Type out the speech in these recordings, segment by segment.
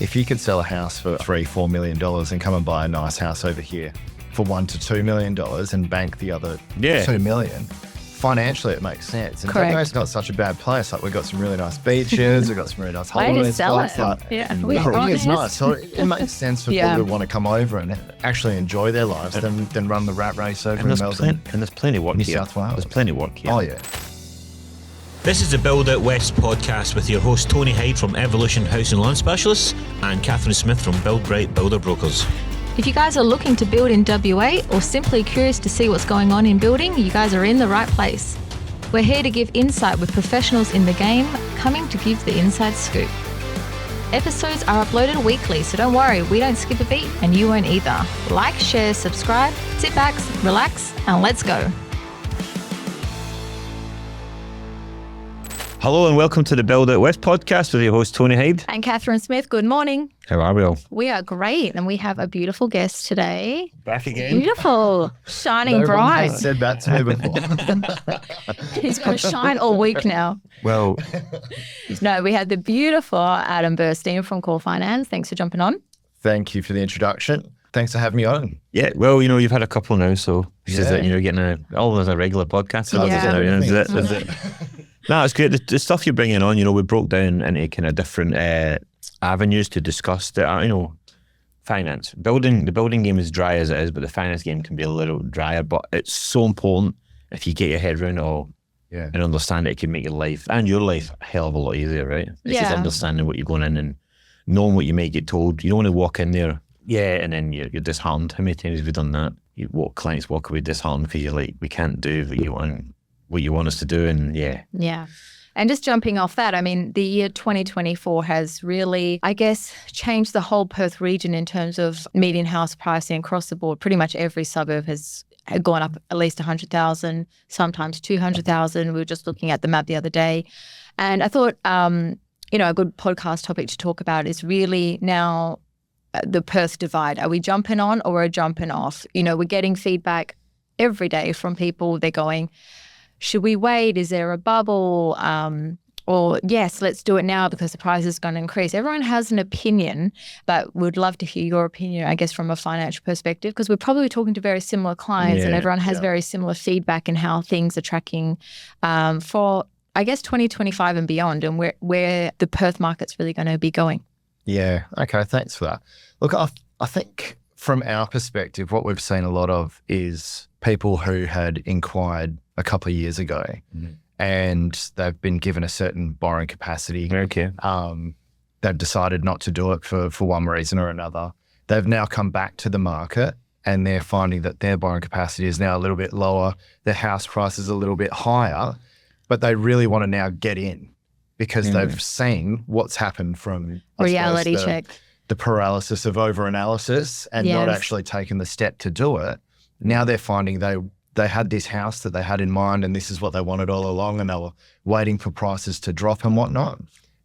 If you could sell a house for $3-4 million and come and buy a nice house over here for $1 to $2 million and bank the other $2 million, financially it makes sense. And Tokyo's not such a bad place. Like, we've got some really nice beaches, we've got some really nice holiday spots. It's nice. So it makes sense for people who want to come over and actually enjoy their lives than run the rat race over in Melbourne. And there's plenty of work New here. South Wales. There's plenty of work here. Oh, yeah. This is the Build Out West podcast with your host Tony Hyde from Evolution House and Land Specialists and Catherine Smith from Build Right Builder Brokers. If you guys are looking to build in WA or simply curious to see what's going on in building, you guys are in the right place. We're here to give insight with professionals in the game, coming to give the inside scoop. Episodes are uploaded weekly, so don't worry, we don't skip a beat and you won't either. Like, share, subscribe, sit back, relax, and let's go. Hello and welcome to the Build Out West podcast with your host Tony Hyde. And Catherine Smith, good morning. How are we all? We are great, and we have a beautiful guest today. Back again. Beautiful, shining bright. Has said that to me before. He's going to shine all week now. Well, No, we had the beautiful Adam Burstein from Core Finance. Thanks for jumping on. Thank you for the introduction. Thanks for having me on. yeah, well, you've had a couple now, so it's just that, you're getting almost a regular podcast. So that's it. No, it's great. The stuff you're bringing on, we broke down into kind of different avenues to discuss that, finance. The building game is dry as it is, but the finance game can be a little drier, but it's so important if you get your head around it all and understand it can make your life and your life a hell of a lot easier, right? It's just understanding what you're going in and knowing what you may get told. You don't want to walk in there, and then you're disheartened. How many times have you done that? Clients walk away disheartened because you're like, we can't do what you want us to do, and Yeah. And just jumping off that, I mean, the year 2024 has really, I guess, changed the whole Perth region in terms of median house pricing across the board. Pretty much every suburb has gone up at least 100,000, sometimes 200,000. We were just looking at the map the other day. And I thought, a good podcast topic to talk about is really now the Perth divide. Are we jumping on or are we jumping off? We're getting feedback every day from people. They're going, should we wait? Is there a bubble? Or yes, let's do it now because the price is going to increase. Everyone has an opinion, but we'd love to hear your opinion, I guess, from a financial perspective, because we're probably talking to very similar clients and everyone has very similar feedback in how things are tracking for, I guess, 2025 and beyond, and where the Perth market's really going to be going. Yeah. Okay. Thanks for that. Look, I think from our perspective, what we've seen a lot of is people who had inquired a couple of years ago and they've been given a certain borrowing capacity. Okay. They've decided not to do it for one reason or another. They've now come back to the market and they're finding that their borrowing capacity is now a little bit lower. Their house price is a little bit higher, but they really want to now get in because they've seen what's happened from reality check. The paralysis of over-analysis and not actually taking the step to do it. Now they're finding they had this house that they had in mind and this is what they wanted all along and they were waiting for prices to drop and whatnot.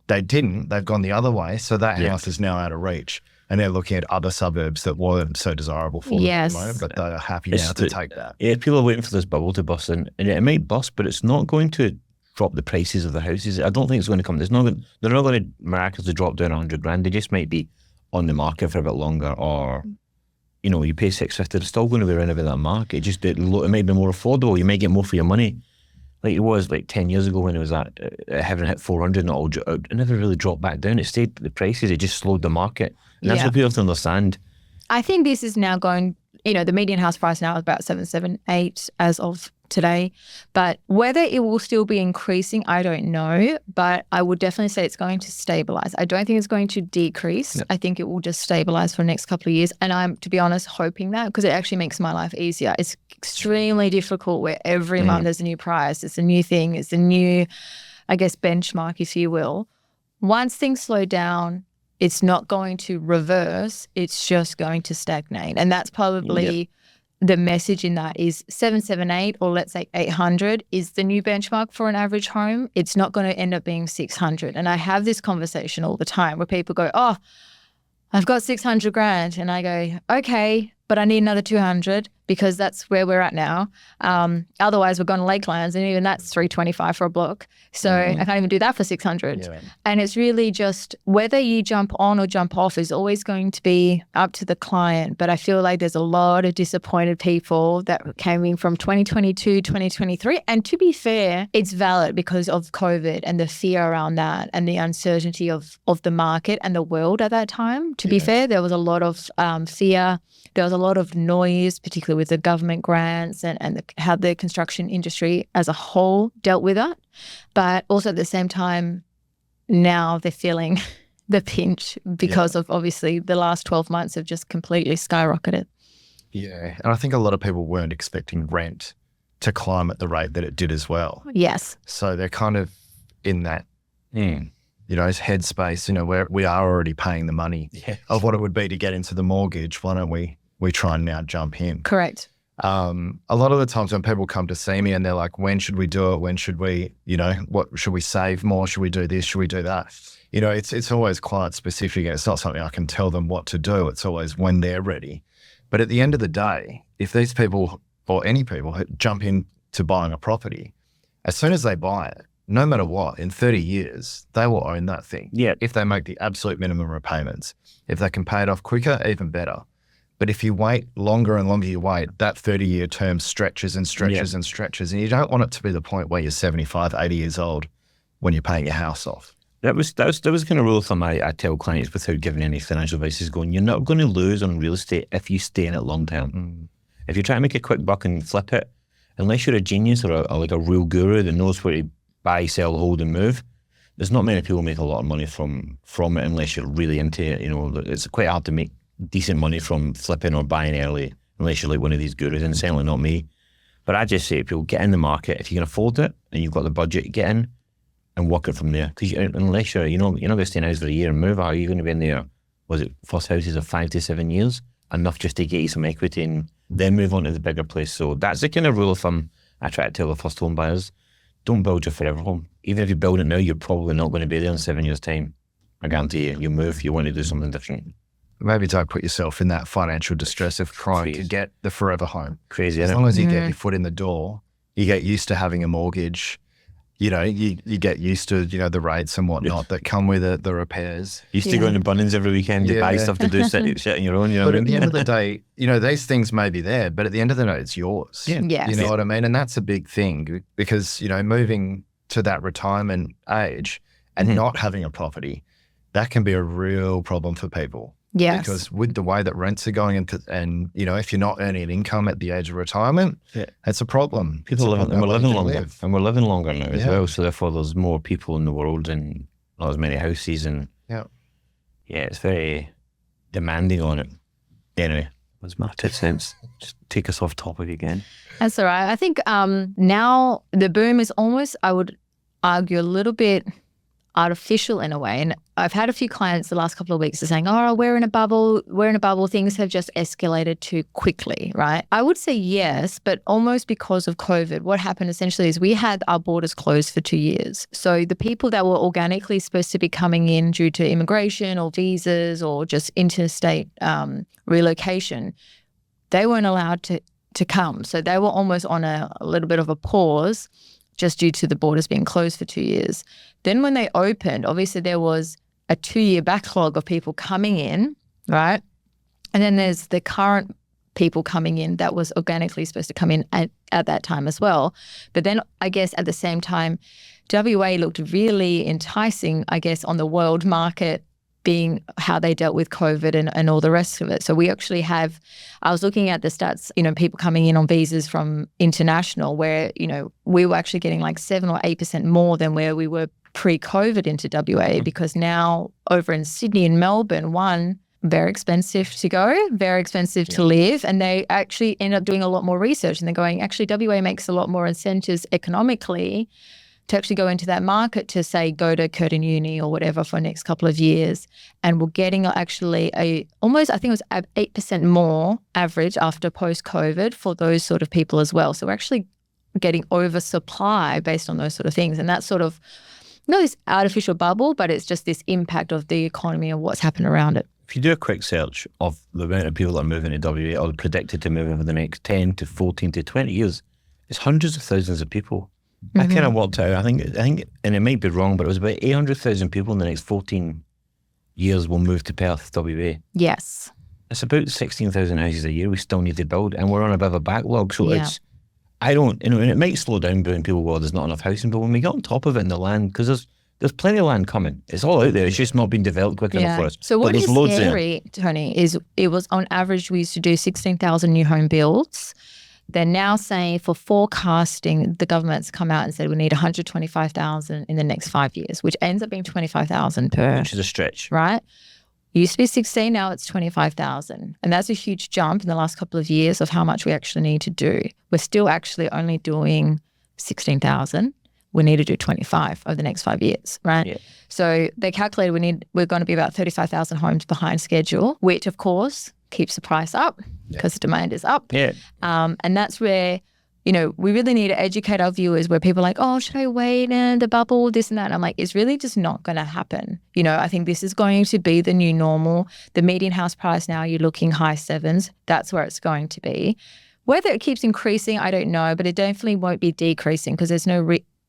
They didn't. They've gone the other way. So that house is now out of reach and they're looking at other suburbs that weren't so desirable for them at the moment, but they're happy now to take that. Yeah, people are waiting for this bubble to bust and it might bust, but it's not going to drop the prices of the houses. I don't think it's going to come. They're not going to miraculously drop down 100 grand. They just might be on the market for a bit longer, or you pay $650, it's still going to be around about that mark. It might be more affordable. You might get more for your money, like it was like 10 years ago when it was at having hit 400 and it never really dropped back down. It stayed the prices. It just slowed the market, and that's what people have to understand. I think this is now going. The median house price now is about 778 as of today, but whether it will still be increasing, I don't know, but I would definitely say it's going to stabilize. I don't think it's going to decrease. I think it will just stabilize for the next couple of years, and I'm, to be honest, hoping that, because it actually makes my life easier. It's extremely difficult where every month there's a new price, it's a new thing, it's a new, I guess, benchmark, if you will. Once things slow down, it's not going to reverse, it's just going to stagnate. And that's probably the message in that is 778 or let's say 800 is the new benchmark for an average home. It's not going to end up being 600. And I have this conversation all the time where people go, oh, I've got 600 grand. And I go, okay, but I need another 200. because that's where we're at now. Otherwise, we're going to Lakelands, and even that's $325 for a block. So I can't even do that for $600. Yeah. And it's really just whether you jump on or jump off is always going to be up to the client. But I feel like there's a lot of disappointed people that came in from 2022, 2023. And to be fair, it's valid because of COVID and the fear around that and the uncertainty of the market and the world at that time. To be fair, there was a lot of fear. There was a lot of noise, particularly with the government grants and how the construction industry as a whole dealt with that. But also at the same time, now they're feeling the pinch because of obviously the last 12 months have just completely skyrocketed. Yeah. And I think a lot of people weren't expecting rent to climb at the rate that it did as well. Yes. So they're kind of in that, headspace, where we are already paying the money of what it would be to get into the mortgage. Why don't we try and now jump in? Correct. A lot of the times when people come to see me and they're like, when should we do it? When should we, what should we save more? Should we do this? Should we do that? It's always client specific. It's not something I can tell them what to do. It's always when they're ready. But at the end of the day, if these people or any people jump into buying a property, as soon as they buy it, no matter what, in 30 years, they will own that thing. Yeah. If they make the absolute minimum repayments. If they can pay it off quicker, even better. But if you wait longer and longer you wait, that 30-year term stretches and stretches and stretches. And you don't want it to be the point where you're 75, 80 years old when you're paying your house off. That was kind of rule of thumb I tell clients without giving any financial advice is going, you're not going to lose on real estate if you stay in it long term. If you're trying to make a quick buck and flip it, unless you're a genius or like a real guru that knows where to buy, sell, hold and move, there's not many people make a lot of money from it unless you're really into it. It's quite hard to make decent money from flipping or buying early unless you're like one of these gurus, and certainly not me. But I just say to people, get in the market. If you can afford it and you've got the budget, get in and work it from there. Because unless you're not going to stay in a house for a year and move, are you going to be in there, first houses of 5 to 7 years? Enough just to get you some equity and then move on to the bigger place. So that's the kind of rule of thumb I try to tell the first home buyers. Don't build your forever home. Even if you build it now, you're probably not going to be there in 7 years' time. I guarantee you. You move, you want to do something different. Maybe don't put yourself in that financial distress of trying to get the forever home. Crazy, as long as you get your foot in the door, you get used to having a mortgage. You get used to, the rates and whatnot that come with it, the repairs. Used to go into Bunnings every weekend to buy stuff to do shit on your own. But at the end of the day, these things may be there, but at the end of the day, it's yours. Yeah. Yes. You know what I mean? And that's a big thing because, moving to that retirement age and not having a property, that can be a real problem for people. Yes. Because with the way that rents are going and if you're not earning an income at the age of retirement, it's a problem. People live, and we're living longer. And we're living longer now as well. So therefore there's more people in the world and not as many houses. And it's very demanding on it. Anyway, that's my 2 cents. Just take us off topic again. That's all right. I think now the boom is almost, I would argue, a little bit artificial in a way. And I've had a few clients the last couple of weeks are saying, we're in a bubble, things have just escalated too quickly, right? I would say yes, but almost because of COVID, what happened essentially is we had our borders closed for 2 years. So the people that were organically supposed to be coming in due to immigration or visas or just interstate relocation, they weren't allowed to come. So they were almost on a little bit of a pause just due to the borders being closed for 2 years. Then when they opened, obviously there was a 2-year backlog of people coming in, right? And then there's the current people coming in that was organically supposed to come in at that time as well. But then I guess at the same time, WA looked really enticing, I guess, on the world market, being how they dealt with COVID and all the rest of it. So we actually have, I was looking at the stats, people coming in on visas from international where, we were actually getting like 7 or 8% more than where we were pre-COVID into WA because now over in Sydney and Melbourne, one, very expensive to go, very expensive to live. And they actually end up doing a lot more research and they're going, actually WA makes a lot more incentives economically to actually go into that market to say, go to Curtin Uni or whatever for the next couple of years. And we're getting actually almost, I think it was 8% more average after post-COVID for those sort of people as well. So we're actually getting oversupply based on those sort of things. And that's sort of, not this artificial bubble, but it's just this impact of the economy and what's happened around it. if you do a quick search of the amount of people that are moving to WA or predicted to move over the next 10 to 14 to 20 years, it's hundreds of thousands of people. I kind of worked out, I think, and it might be wrong, but it was about 800,000 people in the next 14 years will move to Perth, WA. Yes. It's about 16,000 houses a year we still need to build, and we're on a bit of a backlog. So it's, and it might slow down when people go, there's not enough housing, but when we get on top of it in the land, because there's plenty of land coming. It's all out there. It's just not been developed quick enough for us. So what is scary, Tony, is it was on average, we used to do 16,000 new home builds. They're now saying for forecasting, the government's come out and said we need 125,000 in the next 5 years, which ends up being 25,000 per. Which is a stretch. Right? It used to be 16, now it's 25,000. And that's a huge jump in the last couple of years of how much we actually need to do. We're still actually only doing 16,000. We need to do 25 over the next 5 years, right? Yeah. So they calculated we're going to be about 35,000 homes behind schedule, which of course keeps the price up because demand is up. Yeah. And that's where, we really need to educate our viewers where people are like, oh, should I wait in the bubble, this and that? And I'm like, it's really just not going to happen. I think this is going to be the new normal. The median house price now, you're looking high sevens. That's where it's going to be. Whether it keeps increasing, I don't know, but it definitely won't be decreasing because there's no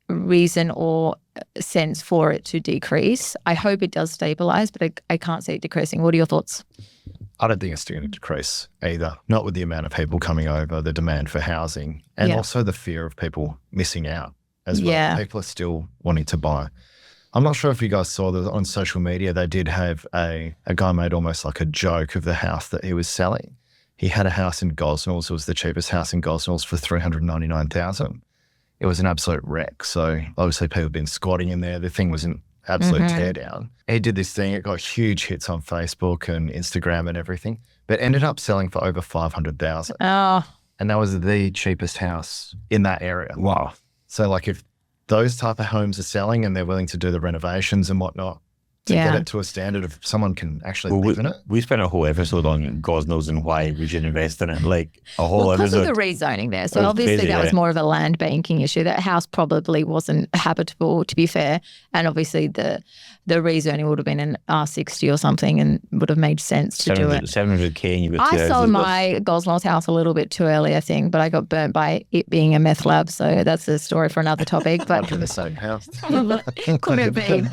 reason or sense for it to decrease. I hope it does stabilize, but I can't see it decreasing. What are your thoughts? I don't think it's going to decrease either. Not with the amount of people coming over, the demand for housing, and also the fear of people missing out as well. Yeah. People are still wanting to buy. I'm not sure if you guys saw that on social media, they did have a guy made almost like a joke of the house that he was selling. He had a house in Gosnells. It was the cheapest house in Gosnells for $399,000. It was an absolute wreck. So obviously people have been squatting in there. The thing was an absolute teardown. He did this thing. It got huge hits on Facebook and Instagram and everything, but ended up selling for over $500,000. Oh. And that was the cheapest house in that area. Wow. So like if those type of homes are selling and they're willing to do the renovations and whatnot, to get it to a standard of someone can actually live in it. We spent a whole episode on Gosnells and why we should invest in it, like a whole because episode. Of the rezoning there. So obviously that was more of a land banking issue. That house probably wasn't habitable, to be fair. And obviously the rezoning would have been an R60 or something and would have made sense to do it. $700K and you got I sold my Gosnells house a little bit too early, I think, but I got burnt by it being a meth lab. So that's a story for another topic. But in the same house. Could have been,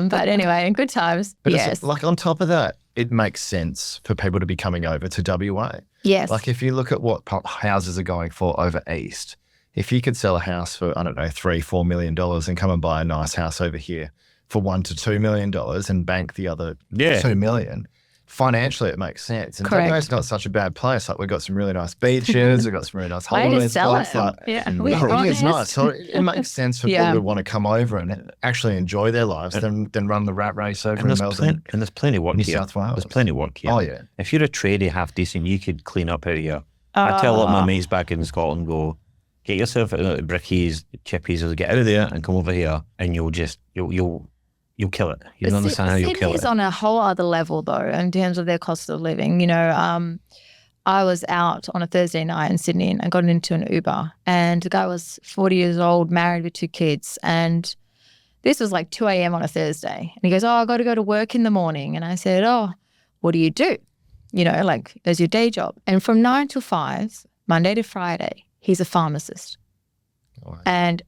but anyway, good times. But yes. Like on top of that, it makes sense for people to be coming over to WA. Yes. Like if you look at what houses are going for over east, if you could sell a house for, I don't know, $3-4 million and come and buy a nice house over here for $1 to $2 million and bank the other $2 million, financially it makes sense. And WA's not such a bad place. Like we've got some really nice beaches, we've got some really nice holiday spots. It's nice. So it makes sense for people to want to come over and actually enjoy their lives than run the rat race over in Melbourne. And there's plenty of work New here. South Wales. There's plenty of work here. Oh yeah. If you're a tradie half decent, you could clean up out here. I tell a lot of my mates back in Scotland, go, get yourself out of the brickies, chippies, get out of there and come over here and you'll kill it. You don't understand how you'll kill it. Sydney's on a whole other level though in terms of their cost of living. I was out on a Thursday night in Sydney and I got into an Uber and the guy was 40 years old, married with 2 kids, and this was like 2 a.m. on a Thursday. And he goes, I got to go to work in the morning. And I said, what do you do? As your day job. And from 9 to 5, Monday to Friday, he's a pharmacist. Oh, and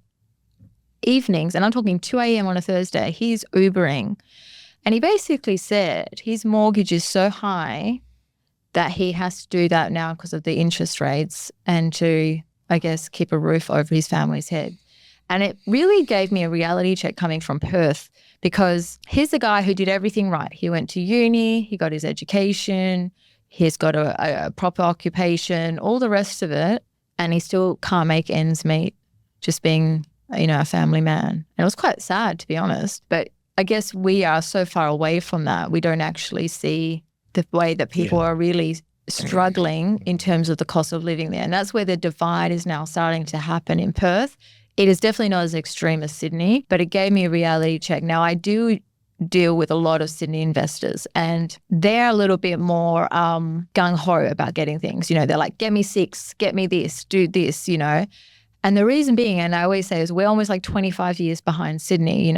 evenings, and I'm talking 2 a.m. on a Thursday, he's Ubering. And he basically said his mortgage is so high that he has to do that now because of the interest rates and to, I guess, keep a roof over his family's head. And it really gave me a reality check coming from Perth, because he's the guy who did everything right. He went to uni, he got his education, he's got a proper occupation, all the rest of it, and he still can't make ends meet just being, a family man. And it was quite sad, to be honest. But I guess we are so far away from that. We don't actually see the way that people are really struggling in terms of the cost of living there. And that's where the divide is now starting to happen in Perth. It is definitely not as extreme as Sydney, but it gave me a reality check. Now, I do deal with a lot of Sydney investors and they're a little bit more gung-ho about getting things. They're like, get me 6, get me this, do this, And the reason being, and I always say, is we're almost like 25 years behind Sydney.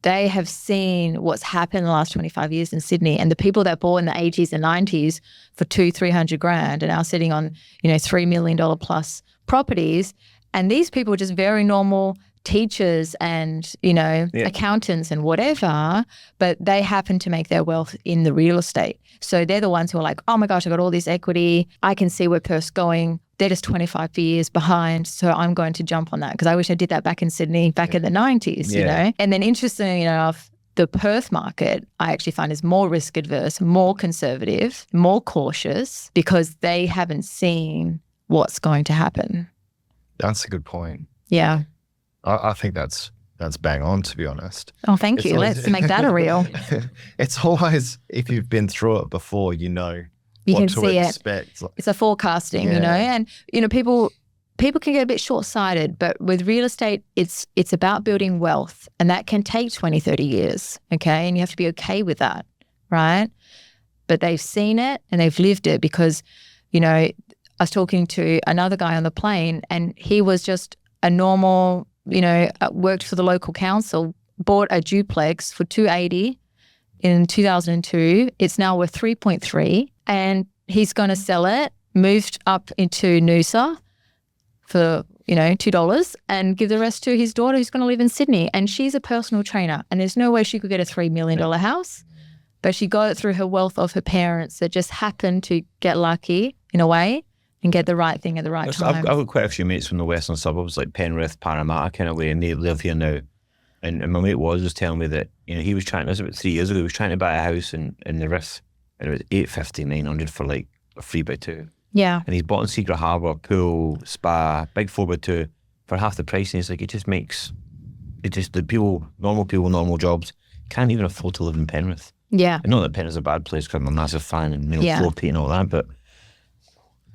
they have seen what's happened in the last 25 years in Sydney, and the people that bought in the 80s and 90s for $200,000-300,000 are now sitting on, $3 million plus properties. And these people are just very normal teachers and, accountants and whatever, but they happen to make their wealth in the real estate. So they're the ones who are like, oh my gosh, I got all this equity. I can see where Perth's going. They're just 25 years behind. So I'm going to jump on that because I wish I did that back in Sydney, back in the 90s, And then interestingly enough, the Perth market I actually find is more risk adverse, more conservative, more cautious because they haven't seen what's going to happen. That's a good point. Yeah. I think that's bang on, to be honest. Oh, thank you. Let's make that a reel. It's always, if you've been through it before, you can to see expect. It's a forecasting, and people can get a bit short-sighted, but with real estate, it's about building wealth, and that can take 20, 30 years, okay? And you have to be okay with that, right? But they've seen it and they've lived it because, I was talking to another guy on the plane and he was just a normal, worked for the local council, bought a duplex for $280,000 in 2002. It's now worth 3.3, and he's going to sell it, moved up into Noosa for, $2 and give the rest to his daughter who's going to live in Sydney. And she's a personal trainer, and there's no way she could get a $3 million house, but she got it through her wealth of her parents that just happened to get lucky in a way and get the right thing at the right time. I've got quite a few mates from the western suburbs, like Penrith, Parramatta kind of way, and they live here now. And my mate was telling me that, he was trying, this was about 3 years ago, he was trying to buy a house in the Riff, and it was $850, $900 for like a 3x2. Yeah. And he's bought in Secret Harbour, pool, spa, big 4x2 for half the price. And he's like, the people, normal jobs, can't even afford to live in Penrith. Yeah. And not that Penrith's a bad place because I'm a massive fan and, floor paint and all that, but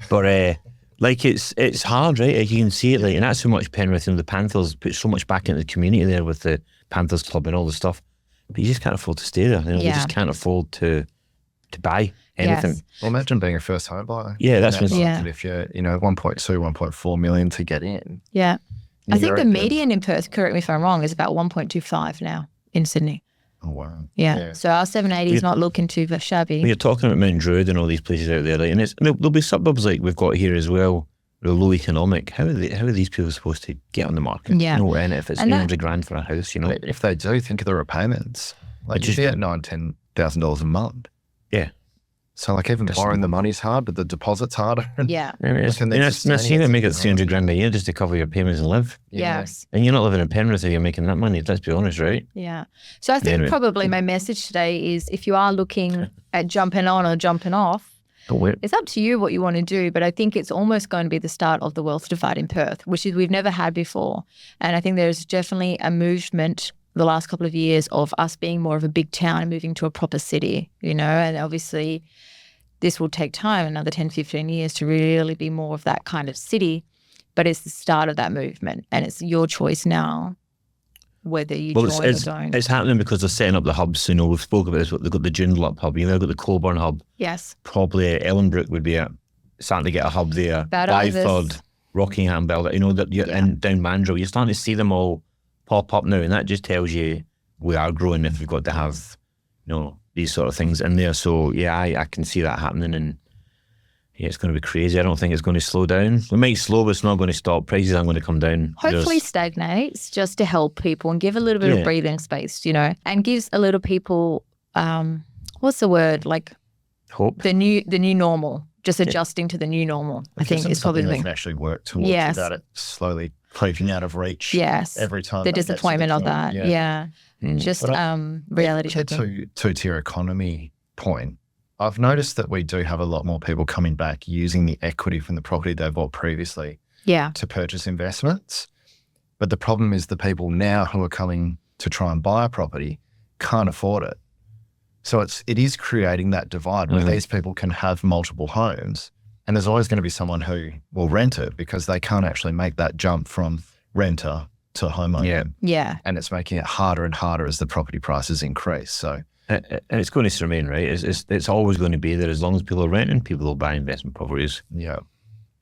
it's hard, right? Like, you can see it, like, and that's how much Penrith and the Panthers put so much back into the community there with the Panthers Club and all the stuff. But you just can't afford to stay there. You just can't afford to buy anything. Yes. Well, imagine being a first home buyer. Yeah, that's what if you're, 1.2, 1.4 million to get in. Yeah. I think the median in Perth, correct me if I'm wrong, is about 1.25 now in Sydney. Oh, wow. Yeah. So our 780 is not looking too shabby. You're talking about Mount Druitt and all these places out there, and there'll be suburbs like we've got here as well, they're low economic. How are these people supposed to get on the market? Yeah. And if it's $800,000 for a house, If they do, think of the repayments. Like, you get $9,000, $10,000 a month. Yeah. So, even borrowing the money's hard, but the deposit's harder. Yeah. I've seen it make it $300,000 a year just to cover your payments and live. Yes. And you're not living in Penrith if you're making that money, let's be honest, right? Yeah. So I think probably my message today is if you are looking at jumping on or jumping off, it's up to you what you want to do, but I think it's almost going to be the start of the wealth divide in Perth, which is we've never had before. And I think there's definitely a movement the last couple of years of us being more of a big town and moving to a proper city, and obviously this will take time, another 10, 15 years to really be more of that kind of city, but it's the start of that movement and it's your choice now whether you join or don't. It's happening because they're setting up the hubs. We've spoken about this. They've got the Joondalup hub. They've got the Colburn hub. Yes. Probably Ellenbrook would be starting to get a hub there. Byford, Rockingham, Belder. And down Mandurah. You're starting to see them all pop up now, and that just tells you we are growing if we've got to have, these sort of things in there. So I can see that happening, and it's going to be crazy. I don't think it's going to slow down. It might slow, but it's not going to stop. Prices aren't going to come down. Hopefully stagnates just to help people and give a little bit of breathing space, and gives a little people, what's the word? Like hope. The new normal, just adjusting to the new normal, I think is probably the thing. Can actually work towards without it slowly creeping out of reach. Yes. Every time. The disappointment of that. Yeah. Just reality check. To your economy point, I've noticed that we do have a lot more people coming back using the equity from the property they bought previously to purchase investments. But the problem is the people now who are coming to try and buy a property can't afford it. So it is creating that divide where these people can have multiple homes, and there's always going to be someone who will rent it because they can't actually make that jump from renter to homeowner. Yeah. And it's making it harder and harder as the property prices increase. So, and it's going to remain, right? It's always going to be there. As long as people are renting, people will buy investment properties. Yeah.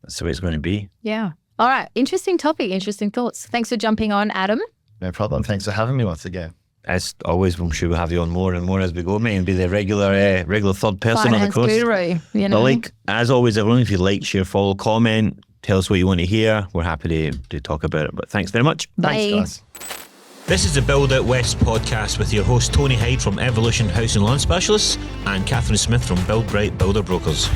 That's the way it's going to be. Yeah. All right. Interesting topic. Interesting thoughts. Thanks for jumping on, Adam. No problem. Thanks for having me once again. As always, I'm sure we'll have you on more and more as we go, mate, and be the regular third person on the coast. Guru, you know. But like, as always, everyone, if you like, share, follow, comment, tell us what you want to hear. We're happy to talk about it. But thanks very much. Bye. Thanks, guys. This is the Build Out West podcast with your host Tony Hyde from Evolution House and Lawn Specialists and Catherine Smith from Build Bright Builder Brokers.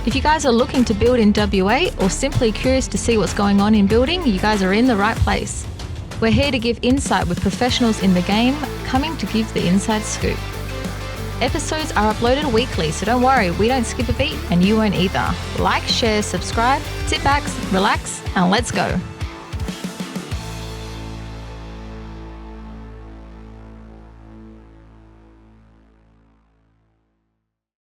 If you guys are looking to build in WA or simply curious to see what's going on in building, you guys are in the right place. We're here to give insight with professionals in the game, coming to give the inside scoop. Episodes are uploaded weekly, so don't worry, we don't skip a beat and you won't either. Like, share, subscribe, sit back, relax, and let's go.